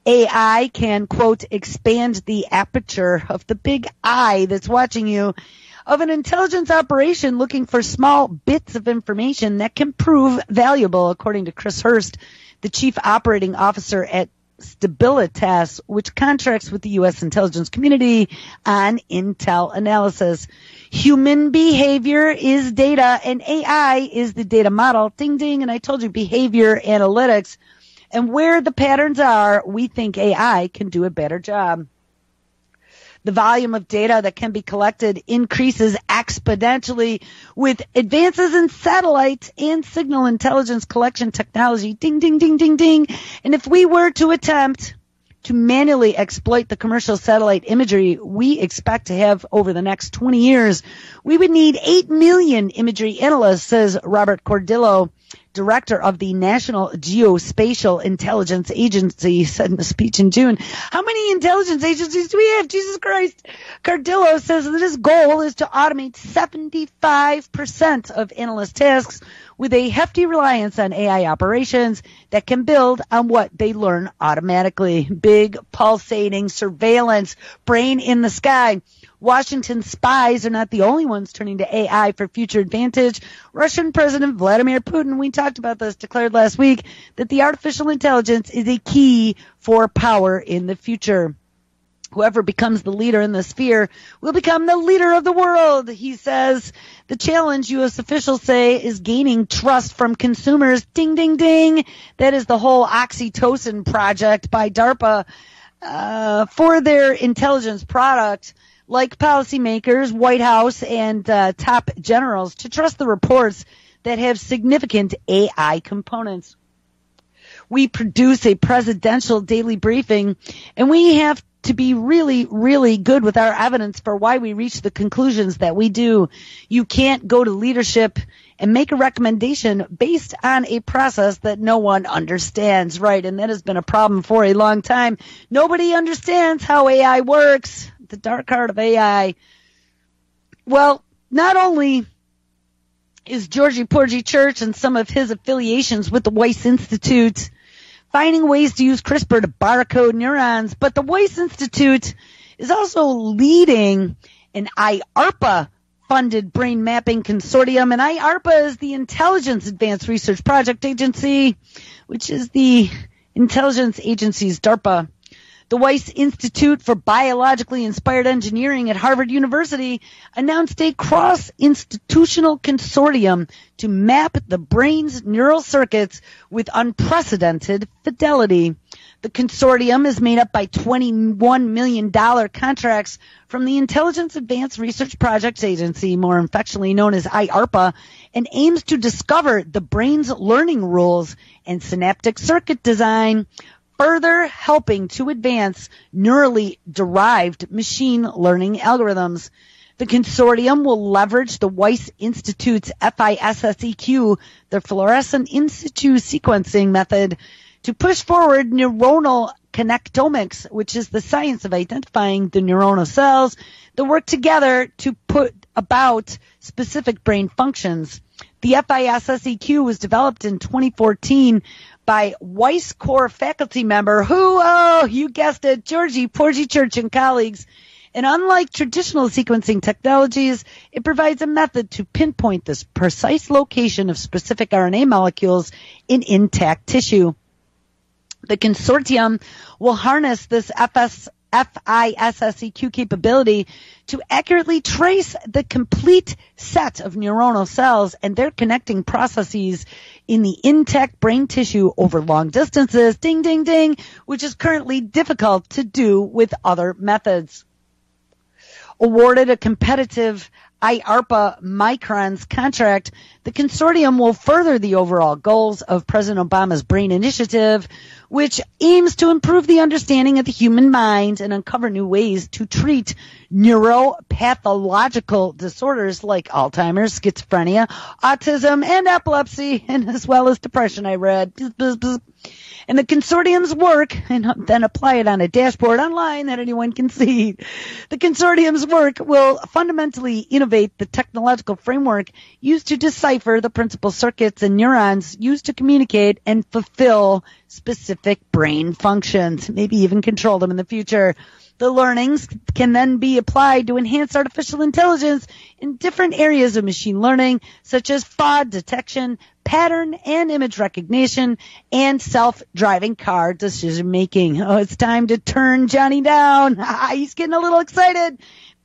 AI can, quote, expand the aperture of the big eye that's watching you of an intelligence operation looking for small bits of information that can prove valuable, according to Chris Hurst, the chief operating officer at Stabilitas, which contracts with the U.S. intelligence community on intel analysis. Human behavior is data, and AI is the data model. Ding, ding. And I told you behavior analytics. And where the patterns are, we think AI can do a better job. The volume of data that can be collected increases exponentially with advances in satellite and signal intelligence collection technology. Ding, ding, ding, ding, ding. And if we were to attempt to manually exploit the commercial satellite imagery we expect to have over the next 20 years, we would need 8 million imagery analysts, says Robert Cordillo, director of the National Geospatial Intelligence Agency, said in a speech in June. How many intelligence agencies do we have? Jesus Christ. Cardillo says that his goal is to automate 75% of analyst tasks with a hefty reliance on AI operations that can build on what they learn automatically. Big, pulsating surveillance, brain in the sky. Washington spies are not the only ones turning to AI for future advantage. Russian President Vladimir Putin, we talked about this, declared last week that the artificial intelligence is a key for power in the future. Whoever becomes the leader in this sphere will become the leader of the world, he says. The challenge, U.S. officials say, is gaining trust from consumers. Ding, ding, ding. That is the whole oxytocin project by DARPA for their intelligence product, like policymakers, White House, and top generals, to trust the reports that have significant AI components. We produce a presidential daily briefing, and we have to be really, really good with our evidence for why we reach the conclusions that we do. You can't go to leadership and make a recommendation based on a process that no one understands, right? And that has been a problem for a long time. Nobody understands how AI works. The dark heart of AI. Well, not only is Georgie Porgy Church and some of his affiliations with the Weiss Institute finding ways to use CRISPR to barcode neurons, but the Weiss Institute is also leading an IARPA-funded brain mapping consortium, and IARPA is the Intelligence Advanced Research Project Agency, which is the intelligence agency's DARPA. The Weiss Institute for Biologically Inspired Engineering at Harvard University announced a cross-institutional consortium to map the brain's neural circuits with unprecedented fidelity. The consortium is made up by $21 million contracts from the Intelligence Advanced Research Projects Agency, more affectionately known as IARPA, and aims to discover the brain's learning rules and synaptic circuit design, further helping to advance neurally derived machine learning algorithms. The consortium will leverage the Weiss Institute's FISSEQ, the fluorescent in situ sequencing method, to push forward neuronal connectomics, which is the science of identifying the neuronal cells that work together to put about specific brain functions. The FISSEQ was developed in 2014 by Weiss Core faculty member who, oh, you guessed it, Georgie Porgy Church and colleagues. And unlike traditional sequencing technologies, it provides a method to pinpoint this precise location of specific RNA molecules in intact tissue. The consortium will harness this FISSEQ capability to accurately trace the complete set of neuronal cells and their connecting processes in the intact brain tissue over long distances, ding, ding, ding, which is currently difficult to do with other methods. Awarded a competitive IARPA Micron's contract, the consortium will further the overall goals of President Obama's BRAIN initiative, which aims to improve the understanding of the human mind and uncover new ways to treat neuropathological disorders like Alzheimer's, schizophrenia, autism, and epilepsy, and as well as depression, I read. And the consortium's work, and then apply it on a dashboard online that anyone can see. The consortium's work will fundamentally innovate the technological framework used to decipher the principal circuits and neurons used to communicate and fulfill specific brain functions, maybe even control them in the future. The learnings can then be applied to enhance artificial intelligence in different areas of machine learning, such as fraud detection, pattern and image recognition, and self-driving car decision-making. Oh, it's time to turn Johnny down. He's getting a little excited.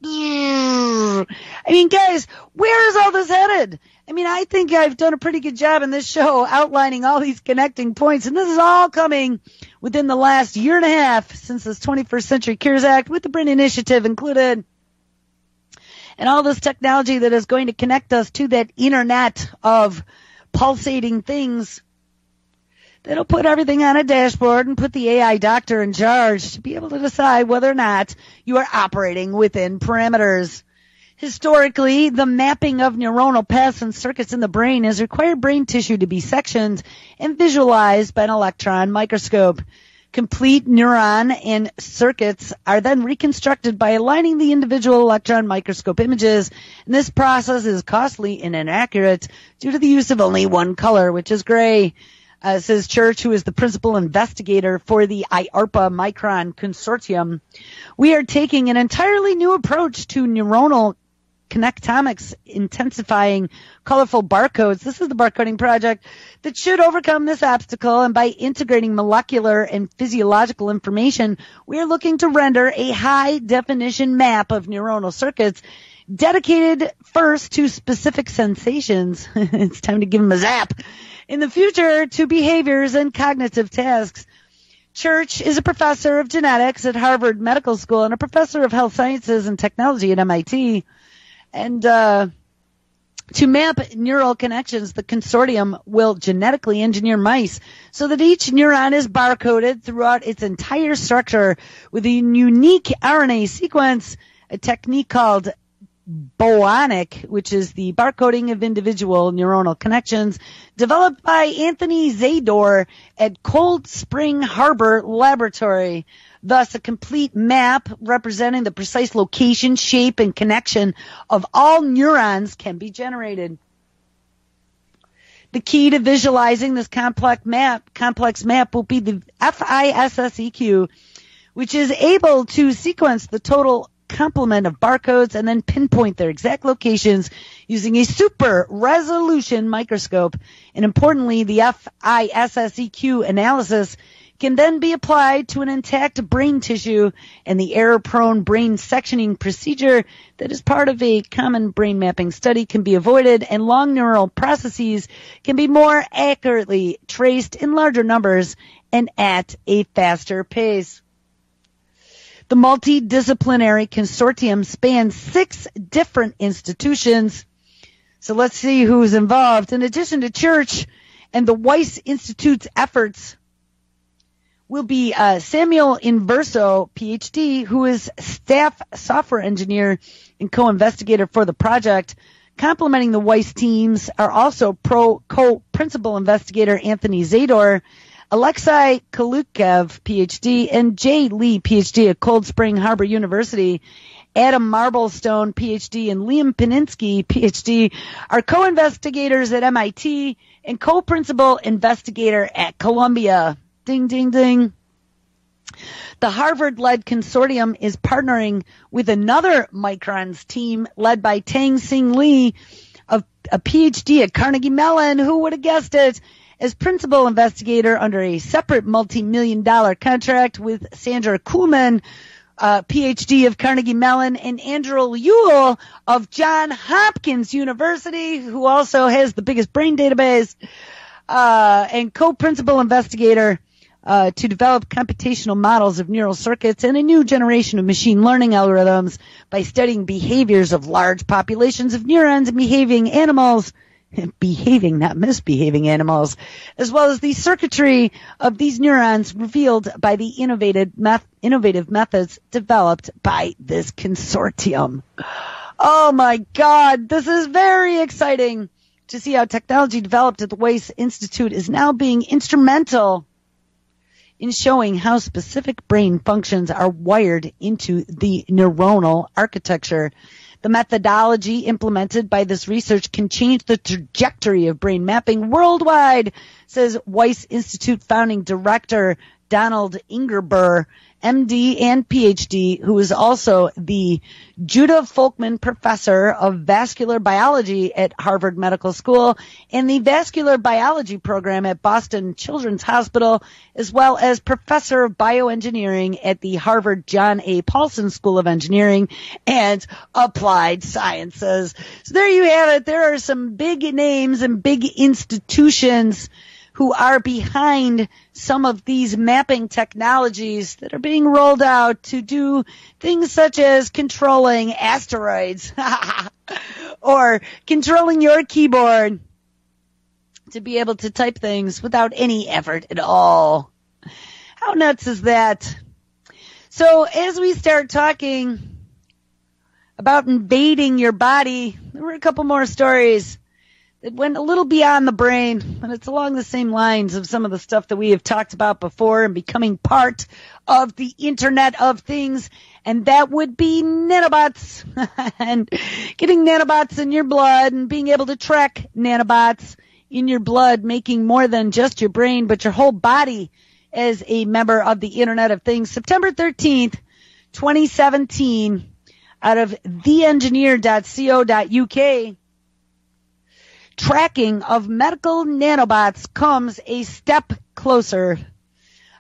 I mean, guys, where is all this headed? I mean, I think I've done a pretty good job in this show outlining all these connecting points, and this is all coming within the last year and a half since this 21st Century Cures Act, with the BRAIN Initiative included, and all this technology that is going to connect us to that internet of pulsating things that'll put everything on a dashboard and put the AI doctor in charge to be able to decide whether or not you are operating within parameters. Historically, the mapping of neuronal paths and circuits in the brain has required brain tissue to be sectioned and visualized by an electron microscope. Complete neuron and circuits are then reconstructed by aligning the individual electron microscope images, and this process is costly and inaccurate due to the use of only one color, which is gray. Says Church, who is the principal investigator for the IARPA Micron Consortium. We are taking an entirely new approach to neuronal connectomics, intensifying colorful barcodes. This is the barcoding project that should overcome this obstacle, and by integrating molecular and physiological information, we are looking to render a high-definition map of neuronal circuits dedicated first to specific sensations. It's time to give them a zap. In the future, to behaviors and cognitive tasks. Church is a professor of genetics at Harvard Medical School and a professor of health sciences and technology at MIT. And to map neural connections, the consortium will genetically engineer mice so that each neuron is barcoded throughout its entire structure with a unique RNA sequence, a technique called Boanic, which is the barcoding of individual neuronal connections, developed by Anthony Zador at Cold Spring Harbor Laboratory. Thus, a complete map representing the precise location, shape, and connection of all neurons can be generated. The key to visualizing this complex map will be the FISSEQ, which is able to sequence the total complement of barcodes and then pinpoint their exact locations using a super resolution microscope. And importantly, the FISSEQ analysis can then be applied to an intact brain tissue, and the error-prone brain sectioning procedure that is part of a common brain mapping study can be avoided, and long neural processes can be more accurately traced in larger numbers and at a faster pace. The multidisciplinary consortium spans 6 different institutions. So let's see who's involved. In addition to Church and the Weiss Institute's efforts will be Samuel Inverso, PhD, who is staff software engineer and co-investigator for the project. Complementing the Weiss teams are also co-principal investigator Anthony Zador, Alexei Kalukev, PhD, and Jay Lee, PhD at Cold Spring Harbor University. Adam Marblestone, PhD, and Liam Paninsky, PhD, are co-investigators at MIT and co-principal investigator at Columbia. Ding, ding, ding. The Harvard-led consortium is partnering with another Micron's team led by Tang Sing Lee, a PhD at Carnegie Mellon, who would have guessed it, as principal investigator under a separate multi-million-dollar contract with Sandra Kuhlman, PhD of Carnegie Mellon, and Andrew Ewell of Johns Hopkins University, who also has the biggest brain database, and co-principal investigator to develop computational models of neural circuits and a new generation of machine learning algorithms by studying behaviors of large populations of neurons and behaving animals, not misbehaving animals, as well as the circuitry of these neurons revealed by the innovative methods developed by this consortium. Oh my God, this is very exciting to see how technology developed at the Weiss Institute is now being instrumental in showing how specific brain functions are wired into the neuronal architecture. The methodology implemented by this research can change the trajectory of brain mapping worldwide, says Weiss Institute founding director Donald Ingerber, MD and PhD, who is also the Judah Folkman Professor of Vascular Biology at Harvard Medical School and the Vascular Biology Program at Boston Children's Hospital, as well as Professor of Bioengineering at the Harvard John A. Paulson School of Engineering and Applied Sciences. So there you have it. There are some big names and big institutions who are behind some of these mapping technologies that are being rolled out to do things such as controlling asteroids or controlling your keyboard to be able to type things without any effort at all. How nuts is that? So as we start talking about invading your body, there were a couple more stories that went a little beyond the brain, and it's along the same lines of some of the stuff that we have talked about before and becoming part of the Internet of Things, and that would be nanobots and getting nanobots in your blood and being able to track nanobots in your blood, making more than just your brain, but your whole body as a member of the Internet of Things. September 13th, 2017, out of theengineer.co.uk, tracking of medical nanobots comes a step closer.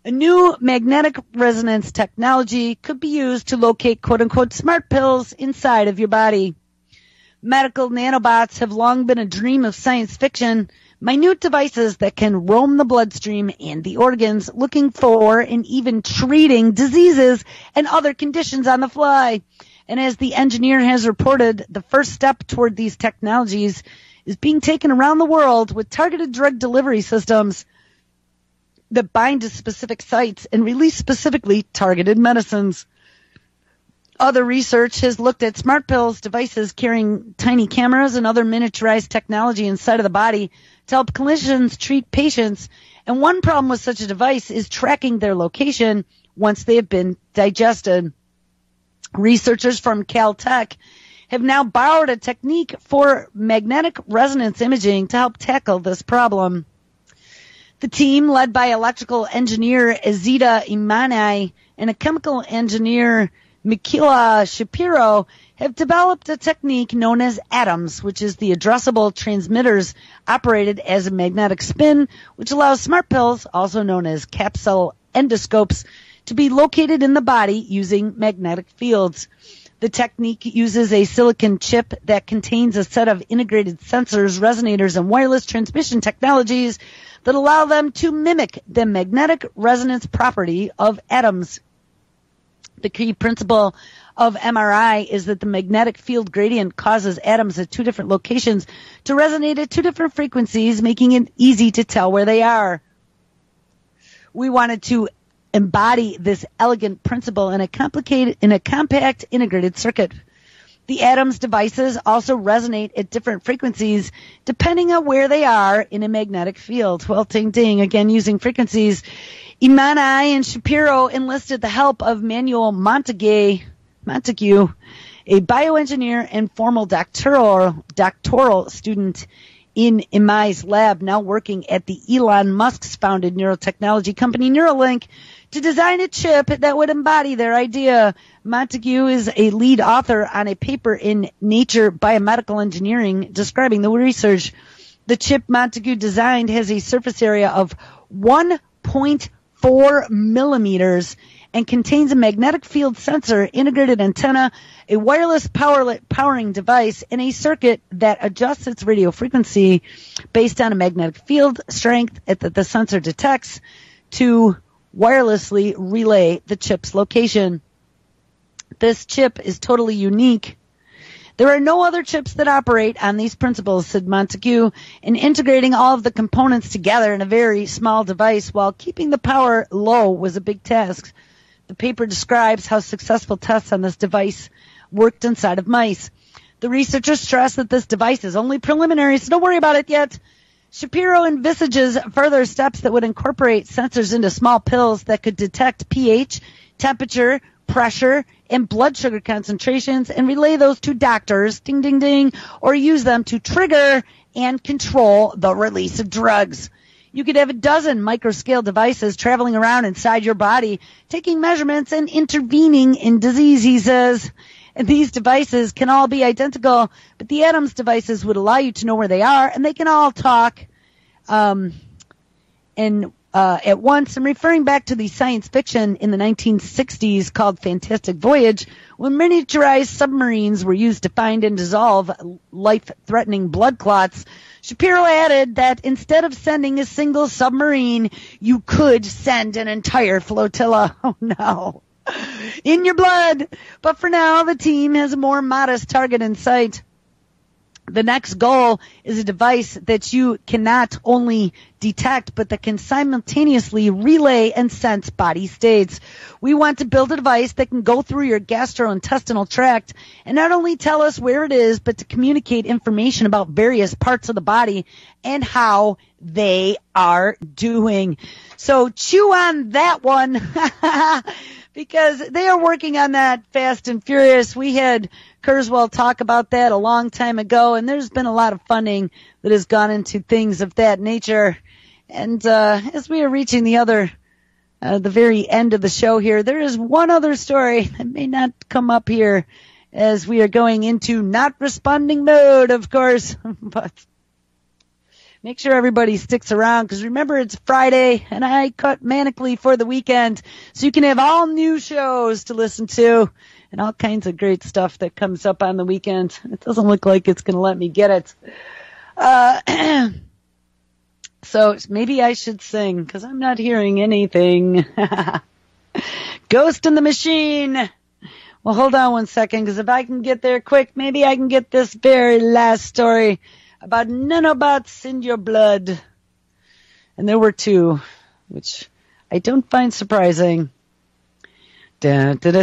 A new magnetic resonance technology could be used to locate quote-unquote smart pills inside of your body. Medical nanobots have long been a dream of science fiction, minute devices that can roam the bloodstream and the organs, looking for and even treating diseases and other conditions on the fly. And as the engineer has reported, the first step toward these technologies is being taken around the world with targeted drug delivery systems that bind to specific sites and release specifically targeted medicines. Other research has looked at smart pills, devices carrying tiny cameras and other miniaturized technology inside of the body to help clinicians treat patients. And one problem with such a device is tracking their location once they have been digested. Researchers from Caltech have now borrowed a technique for magnetic resonance imaging to help tackle this problem. The team, led by electrical engineer Azita Imani and a chemical engineer Mikila Shapiro, have developed a technique known as ATOMS, which is the addressable transmitters operated as a magnetic spin, which allows smart pills, also known as capsule endoscopes, to be located in the body using magnetic fields. The technique uses a silicon chip that contains a set of integrated sensors, resonators, and wireless transmission technologies that allow them to mimic the magnetic resonance property of atoms. The key principle of MRI is that the magnetic field gradient causes atoms at two different locations to resonate at two different frequencies, making it easy to tell where they are. We wanted to embody this elegant principle in a compact integrated circuit. The ATOMS devices also resonate at different frequencies depending on where they are in a magnetic field. Well, ding ding, again using frequencies. Imani and Shapiro enlisted the help of Manuel Montague, a bioengineer and former doctoral student in Imai's lab, now working at the Elon Musk's founded neurotechnology company Neuralink, to design a chip that would embody their idea. Montague is a lead author on a paper in Nature Biomedical Engineering describing the research. The chip Montague designed has a surface area of 1.4 millimeters and contains a magnetic field sensor, integrated antenna, a wireless powering device, and a circuit that adjusts its radio frequency based on a magnetic field strength that the sensor detects to wirelessly relay the chip's location. This chip is totally unique. There are no other chips that operate on these principles, said Montague, and integrating all of the components together in a very small device while keeping the power low was a big task. The paper describes how successful tests on this device worked inside of mice. The researchers stress that this device is only preliminary, so don't worry about it yet. Shapiro envisages further steps that would incorporate sensors into small pills that could detect pH, temperature, pressure, and blood sugar concentrations and relay those to doctors, ding, ding, ding, or use them to trigger and control the release of drugs. You could have a dozen microscale devices traveling around inside your body, taking measurements and intervening in disease, he says. And these devices can all be identical, but the Adams devices would allow you to know where they are, and they can all talk at once. I'm referring back to the science fiction in the 1960s called Fantastic Voyage, when miniaturized submarines were used to find and dissolve life-threatening blood clots. Shapiro added that instead of sending a single submarine, you could send an entire flotilla. Oh, no. In your blood. But for now, the team has a more modest target in sight. The next goal is a device that you can not only detect, but that can simultaneously relay and sense body states. We want to build a device that can go through your gastrointestinal tract and not only tell us where it is, but to communicate information about various parts of the body and how they are doing. So chew on that one. Because they are working on that fast and furious. We had Kurzweil talk about that a long time ago, and there's been a lot of funding that has gone into things of that nature. And as we are reaching the very end of the show here, there is one other story that may not come up here as we are going into not responding mode, of course. But make sure everybody sticks around, because remember, it's Friday, and I cut manically for the weekend, so you can have all new shows to listen to and all kinds of great stuff that comes up on the weekend. It doesn't look like it's going to let me get it. So maybe I should sing, because I'm not hearing anything. Ghost in the Machine. Well, hold on one second, because if I can get there quick, maybe I can get this very last story about nanobots in your blood. And there were two, which I don't find surprising. And there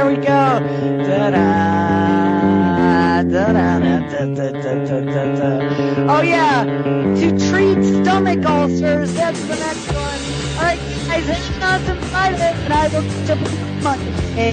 we go. Oh yeah, to treat stomach ulcers, that's the next one. Alright guys, hang on to Friday, and I will catch up with you Monday.